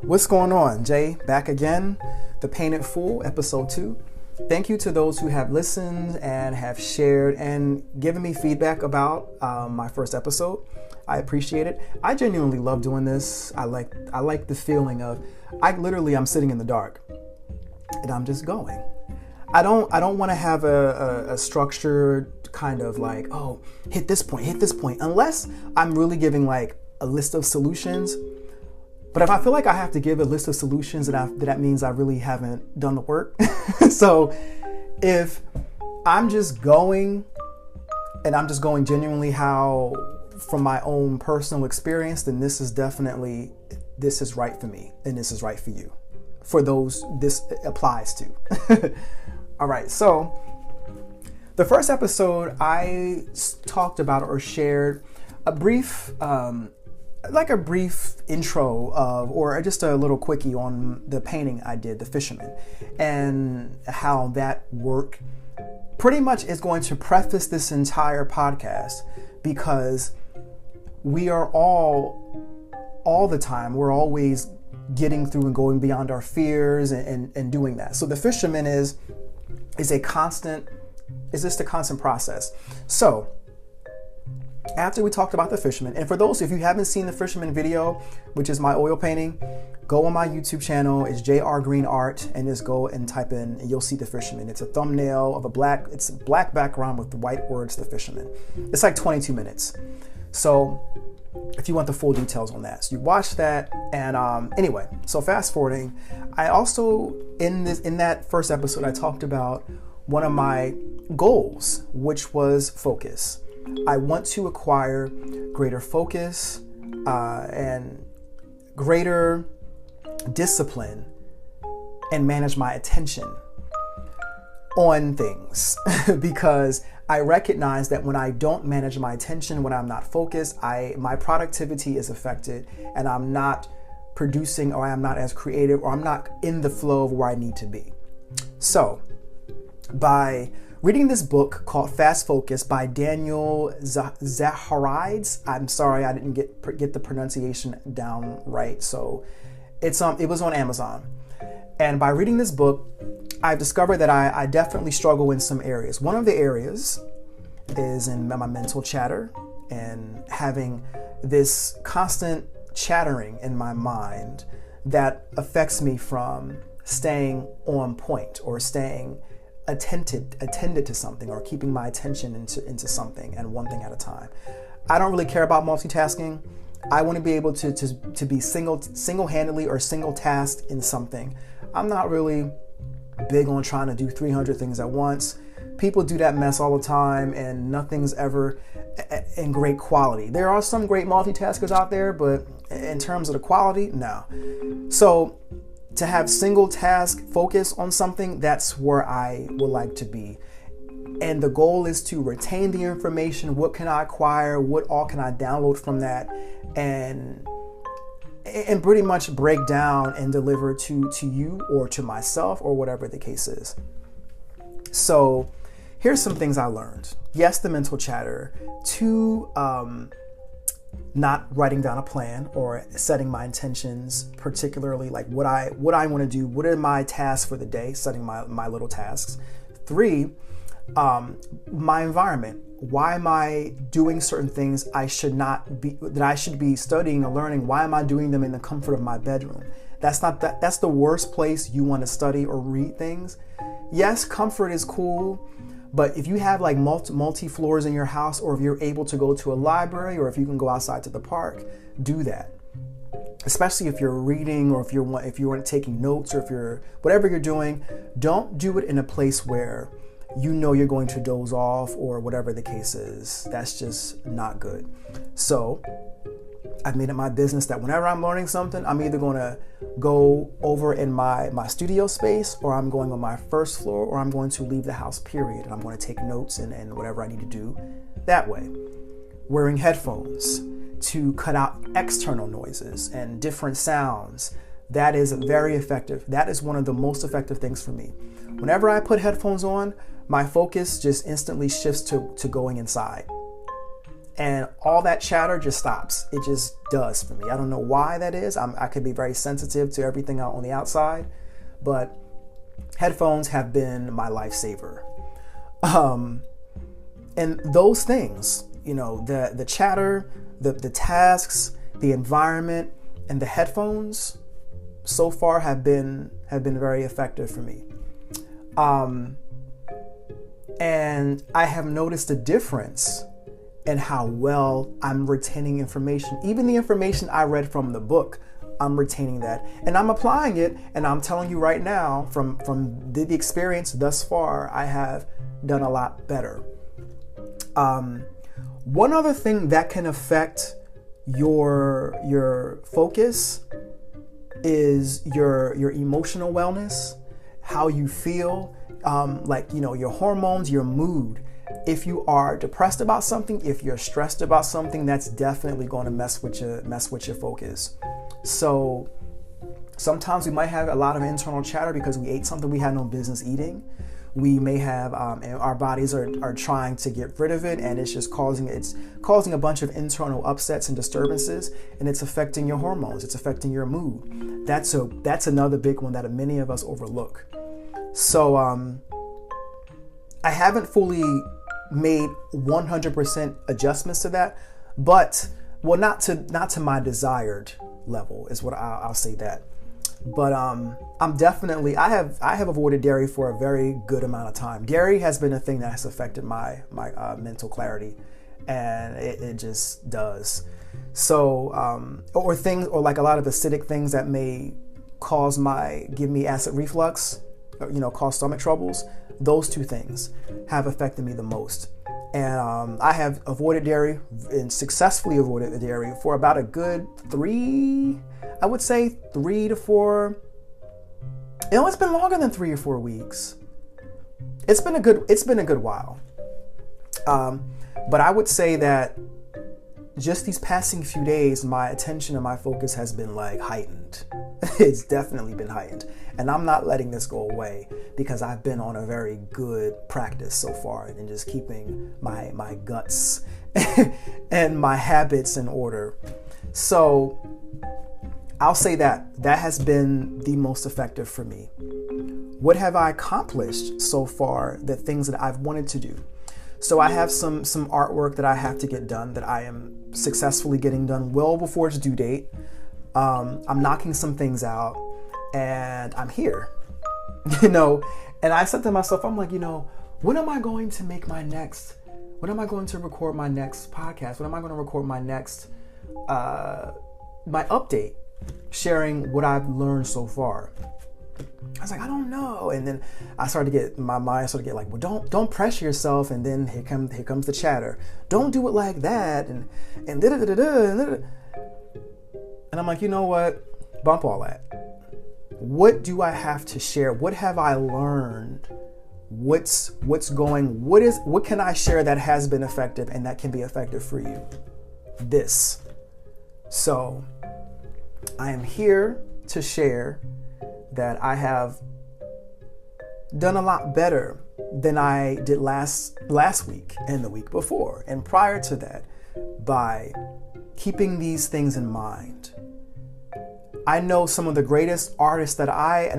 What's going on? Jay back again, The Painted Fool, episode 2. Thank you to those who have listened and have shared and given me feedback about my first episode. I appreciate it. I genuinely love doing this. I like the feeling of I'm sitting in the dark and I'm just going. I don't want to have a structured kind of like, oh, hit this point, unless I'm really giving like a list of solutions. But if I feel like I have to give a list of solutions, that means I really haven't done the work. So if I'm just going and I'm just going genuinely how from my own personal experience, then this is right for me and this is right for you. For those this applies to. All right, so the first episode I talked about or shared a brief intro of, or just a little quickie on the painting I did, The Fisherman, and how that work pretty much is going to preface this entire podcast, because we are all the time, we're always getting through and going beyond our fears and doing that. So The Fisherman is just a constant process. So after we talked about The Fisherman, and for those, if you haven't seen The Fisherman video, which is my oil painting, go on my YouTube channel. It's JR Green Art, and just go and type in and you'll see The Fisherman. It's a thumbnail of it's a black background with the white words The Fisherman. It's like 22 minutes. So if you want the full details on that, so you watch that. And anyway, so fast forwarding, I also in that first episode I talked about one of my goals, which was focus. I want to acquire greater focus and greater discipline and manage my attention on things because I recognize that when I don't manage my attention, when I'm not focused, my productivity is affected and I'm not producing, or I'm not as creative, or I'm not in the flow of where I need to be. So by reading this book called Fast Focus by Daniel Zaharides. I'm sorry I didn't get the pronunciation down right. So it was on Amazon. And by reading this book, I've discovered that I definitely struggle in some areas. One of the areas is in my mental chatter and having this constant chattering in my mind that affects me from staying on point or staying attended to something, or keeping my attention into something and one thing at a time. I don't really care about multitasking. I want to be able to be single-handedly or single-tasked in something. I'm not really big on trying to do 300 things at once. People do that mess all the time and nothing's ever in great quality. There are some great multitaskers out there, but in terms of the quality, no. So to have single task focus on something, that's where I would like to be. And the goal is to retain the information. What can I acquire? What all can I download from that? And pretty much break down and deliver to you or to myself or whatever the case is. So here's some things I learned. Yes, the mental chatter. 2, not writing down a plan or setting my intentions, particularly like what I want to do. What are my tasks for the day? Setting my little tasks. 3, my environment. Why am I doing certain things I should be studying or learning? Why am I doing them in the comfort of my bedroom? That's the worst place you want to study or read things. Yes, comfort is cool. But if you have like multi floors in your house, or if you're able to go to a library, or if you can go outside to the park, do that. Especially if you're reading, or if you're taking notes, or if you're whatever you're doing, don't do it in a place where you know you're going to doze off or whatever the case is. That's just not good. So I've made it my business that whenever I'm learning something, I'm either going to go over in my studio space, or I'm going on my first floor, or I'm going to leave the house, period. And I'm going to take notes and whatever I need to do that way. Wearing headphones to cut out external noises and different sounds. That is very effective. That is one of the most effective things for me. Whenever I put headphones on, my focus just instantly shifts to going inside. and all that chatter just stops. It just does for me. I don't know why that is. I could be very sensitive to everything out on the outside, but headphones have been my lifesaver. And those things, the chatter, the tasks, the environment, and the headphones so far have been very effective for me. And I have noticed a difference in how well I'm retaining information. Even the information I read from the book, I'm retaining that. And I'm applying it, and I'm telling you right now, from the experience thus far, I have done a lot better. One other thing that can affect your focus is your emotional wellness, how you feel, your hormones, your mood. If you are depressed about something, if you're stressed about something, that's definitely going to mess with your focus. So sometimes we might have a lot of internal chatter because we ate something we had no business eating. We may have, and our bodies are trying to get rid of it, and it's just causing a bunch of internal upsets and disturbances, and it's affecting your hormones. It's affecting your mood. That's another big one that many of us overlook. So I haven't fully made 100% adjustments to that, but not to my desired level is what I'll say that. But I'm definitely, I have avoided dairy for a very good amount of time. Dairy has been a thing that has affected my mental clarity, and it just does. So or like a lot of acidic things that may give me acid reflux, cause stomach troubles. Those two things have affected me the most. And I have avoided dairy and successfully avoided the dairy for about a good 3 to 4. It's been longer than 3 or 4 weeks. It's been a good while. But I would say that just these passing few days, my attention and my focus has been heightened. It's definitely been heightened. And I'm not letting this go away because I've been on a very good practice so far in just keeping my guts and my habits in order. So I'll say that has been the most effective for me. What have I accomplished so far? The things that I've wanted to do. So I have some artwork that I have to get done that I am successfully getting done well before its due date. I'm knocking some things out, and I'm here, and I said to myself, I'm like, when am I going to make when am I going to record my next podcast? When am I going to record my next, my update, sharing what I've learned so far? I was like, I don't know. And then my mind started to get well, don't pressure yourself. And then here comes the chatter. Don't do it like that. And da-da-da-da-da. And I'm like, you know what? Bump all that. What do I have to share? What have I learned? What can I share that has been effective and that can be effective for you? This. So I am here to share that I have done a lot better than I did last week and the week before and prior to that by keeping these things in mind. I know some of the greatest artists that I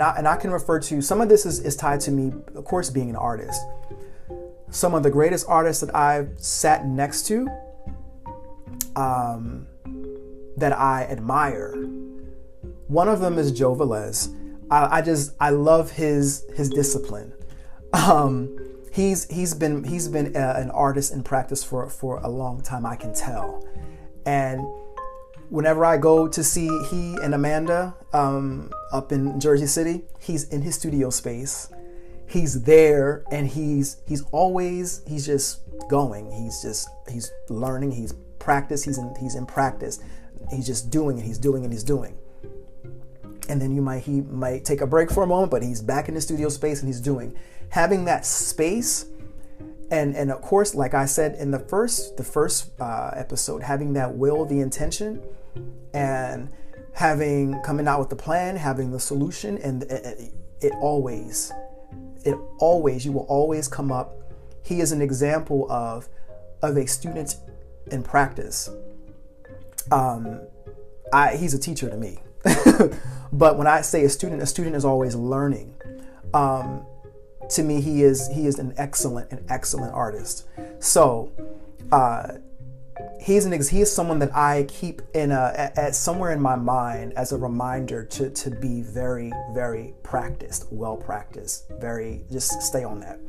can refer to. Some of this is tied to me, of course, being an artist. Some of the greatest artists that I've sat next to, that I admire. One of them is Joe Velez. I love his discipline. He's been an artist in practice for a long time, I can tell. And whenever I go to see he and Amanda up in Jersey City, he's in his studio space. He's there, and he's just going. He's learning. He's practice. He's in practice. He's just doing it. He's doing. And then he might take a break for a moment, but he's back in the studio space and he's doing. Having that space, and of course, like I said in the first episode, having that will, the intention, and coming out with the plan, having the solution, and you will always come up. He is an example of a student in practice. He's a teacher to me. But when I say a student is always learning. To me, he is an excellent artist. So he is someone that I keep at somewhere in my mind as a reminder to be very, very well practiced, just stay on that.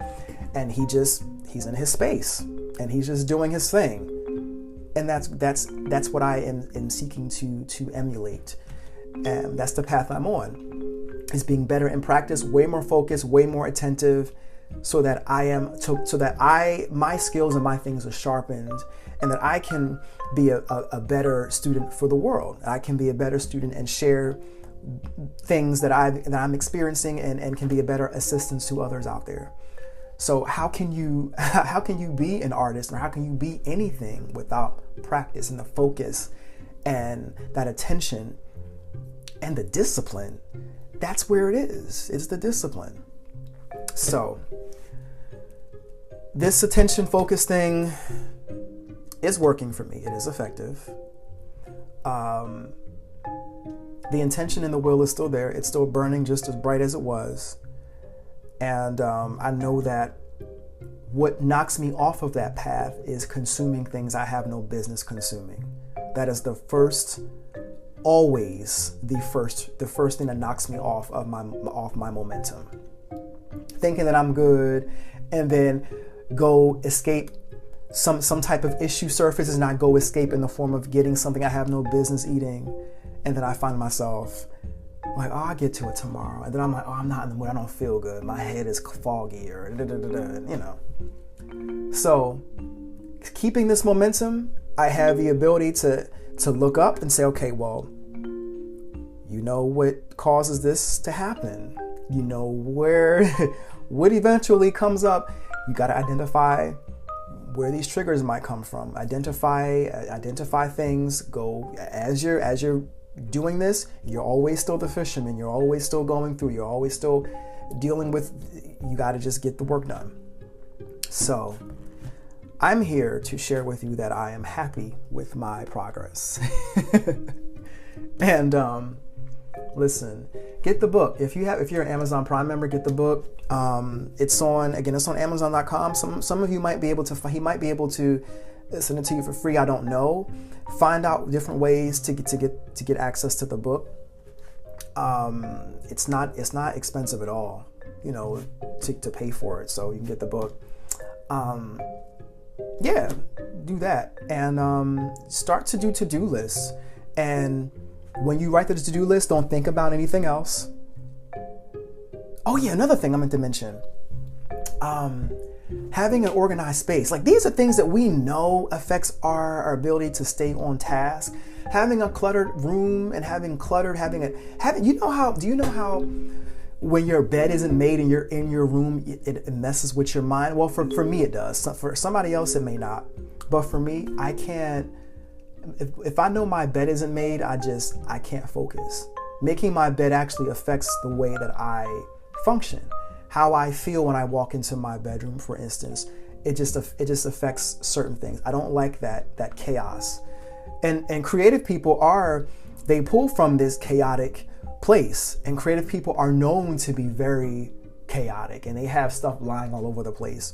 And he's in his space and he's just doing his thing. And that's what I am seeking to emulate. And that's the path I'm on, is being better in practice, way more focused, way more attentive, so that my skills and my things are sharpened, and that I can be a better student for the world. I can be a better student and share things that I'm experiencing and can be a better assistance to others out there. So how can you be an artist, or how can you be anything without practice and the focus and that attention and the discipline? That's where it is. It's the discipline. So this attention focus thing is working for me. It is effective. The intention and the will is still there. It's still burning just as bright as it was. And I know that what knocks me off of that path is consuming things I have no business consuming. That is always the first thing that knocks me off my momentum. Thinking that I'm good, and then go escape some type of issue surfaces, and I go escape in the form of getting something I have no business eating, and then I find myself like, oh, I'll get to it tomorrow. And then I'm like, oh, I'm not in the mood. I don't feel good. My head is foggy, or you know. So keeping this momentum, I have the ability to look up and say, okay, well, you know what causes this to happen. You know what eventually comes up. You got to identify where these triggers might come from. Identify things. Go as you're doing this, you're always still the fisherman. You're always still going through. You're always still dealing with. You got to just get the work done. So I'm here to share with you that I am happy with my progress. And listen, get the book. If you're an Amazon Prime member, get the book. It's on Amazon.com. Some of you might be able to. He might be able to send it to you for free. I don't know. Find out different ways to get access to the book. It's not expensive at all, you know, to pay for it. So you can get the book. Yeah, do that, and start to do to-do lists. And when you write the to-do list, don't think about anything else. Oh yeah, another thing I meant to mention. Having an organized space. Like, these are things that we know affects our ability to stay on task. Having a cluttered room and do you know how when your bed isn't made and you're in your room, it messes with your mind? Well, for me it does. For somebody else it may not. But for me, I can't. If I know my bed isn't made, I can't focus. Making my bed actually affects the way that I function. How I feel when I walk into my bedroom, for instance, it just affects certain things. I don't like that chaos. And creative people they pull from this chaotic place, and creative people are known to be very chaotic, and they have stuff lying all over the place.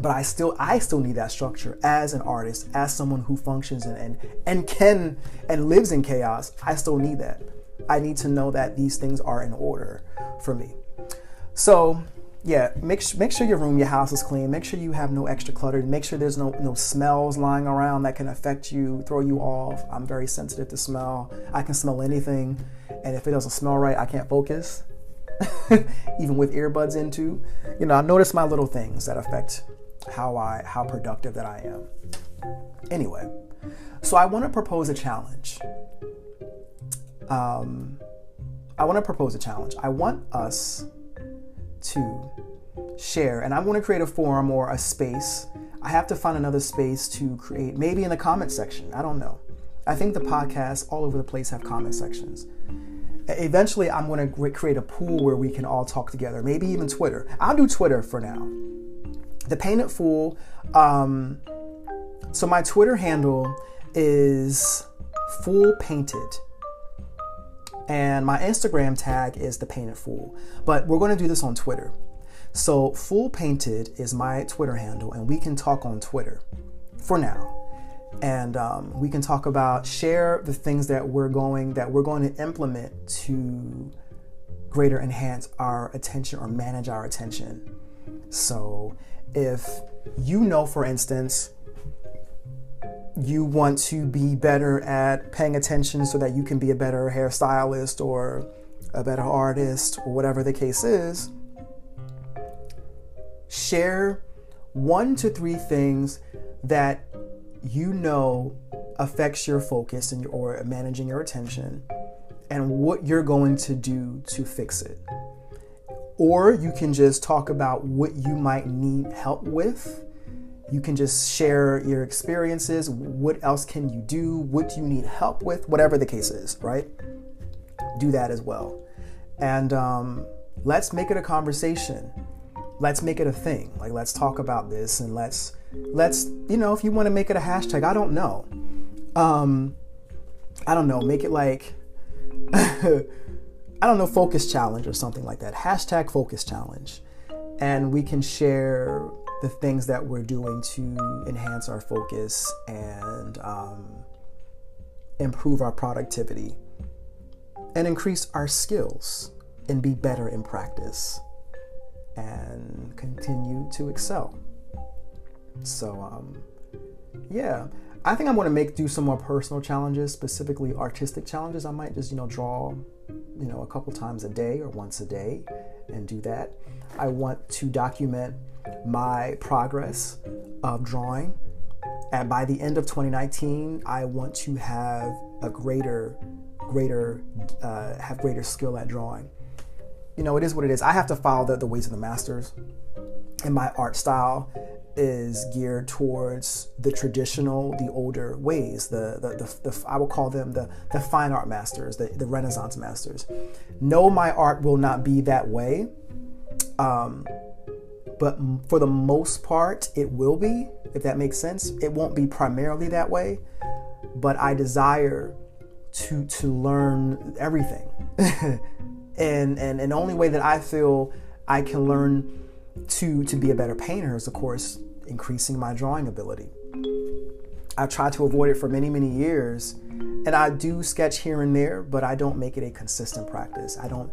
But I still need that structure as an artist, as someone who functions and lives in chaos. I still need that. I need to know that these things are in order for me. So yeah, make sure your house is clean. Make sure you have no extra clutter. Make sure there's no smells lying around that can affect you, throw you off. I'm very sensitive to smell. I can smell anything, and if it doesn't smell right, I can't focus. Even with earbuds in too. You know, I notice my little things that affect how productive that I am. Anyway, so I want to propose a challenge. I want us to share, and I want to create a forum or a space. I have to find another space to create, maybe in the comment section. I don't know. I think the podcasts all over the place have comment sections. Eventually, I'm going to create a pool where we can all talk together, maybe even Twitter. I'll do Twitter for now. The Painted Fool So my Twitter handle is Fool Painted. And my Instagram tag is The Painted Fool. But we're going to do this on Twitter. So Fool Painted is my Twitter handle, and we can talk on Twitter for now. And we can talk about, share the things that we're going to implement to greater enhance our attention or manage our attention. So if you know, for instance, you want to be better at paying attention so that you can be a better hairstylist or a better artist or whatever the case is, share 1 to 3 things that you know affects your focus and or managing your attention, and what you're going to do to fix it. Or you can just talk about what you might need help with. You can just share your experiences. What else can you do? What do you need help with? Whatever the case is, right? Do that as well. And let's make it a conversation. Let's make it a thing. Like, let's talk about this, and let's, if you want to make it a hashtag, I don't know. Make it like, focus challenge or something like that. Hashtag focus challenge. And we can share the things that we're doing to enhance our focus and improve our productivity and increase our skills and be better in practice and continue to excel. So, I think I'm going to do some more personal challenges, specifically artistic challenges. I might just, draw, a couple times a day or once a day and do that. I want to document my progress of drawing. And by the end of 2019, I want to have a greater skill at drawing. It is what it is. I have to follow the ways of the masters, and my art style is geared towards the traditional, the older ways. The I will call them the fine art masters, the Renaissance masters. No, my art will not be that way, but for the most part, it will be. If that makes sense, it won't be primarily that way, but I desire to learn everything. And the only way that I feel I can learn to be a better painter is, of course, increasing my drawing ability. I've tried to avoid it for many, many years, and I do sketch here and there, but I don't make it a consistent practice. I don't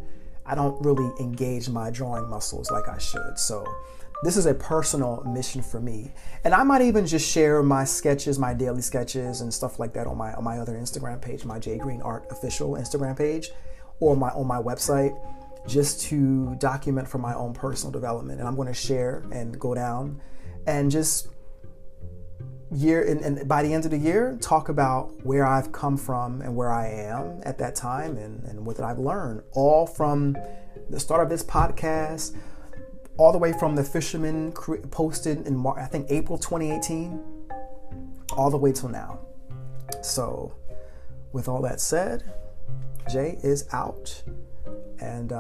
really engage my drawing muscles like I should. So this is a personal mission for me. And I might even just share my sketches, my daily sketches and stuff like that on my other Instagram page, my J Green Art official Instagram page, or on my website, just to document for my own personal development. And I'm going to share and go down and just and by the end of the year, talk about where I've come from and where I am at that time and what I've learned, all from the start of this podcast, all the way from the Fisherman posted in I think April 2018, all the way till now. So with all that said, Jay is out, and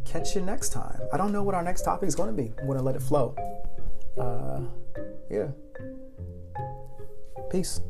catch you next time. I don't know what our next topic is going to be. I'm going to let it flow. Peace.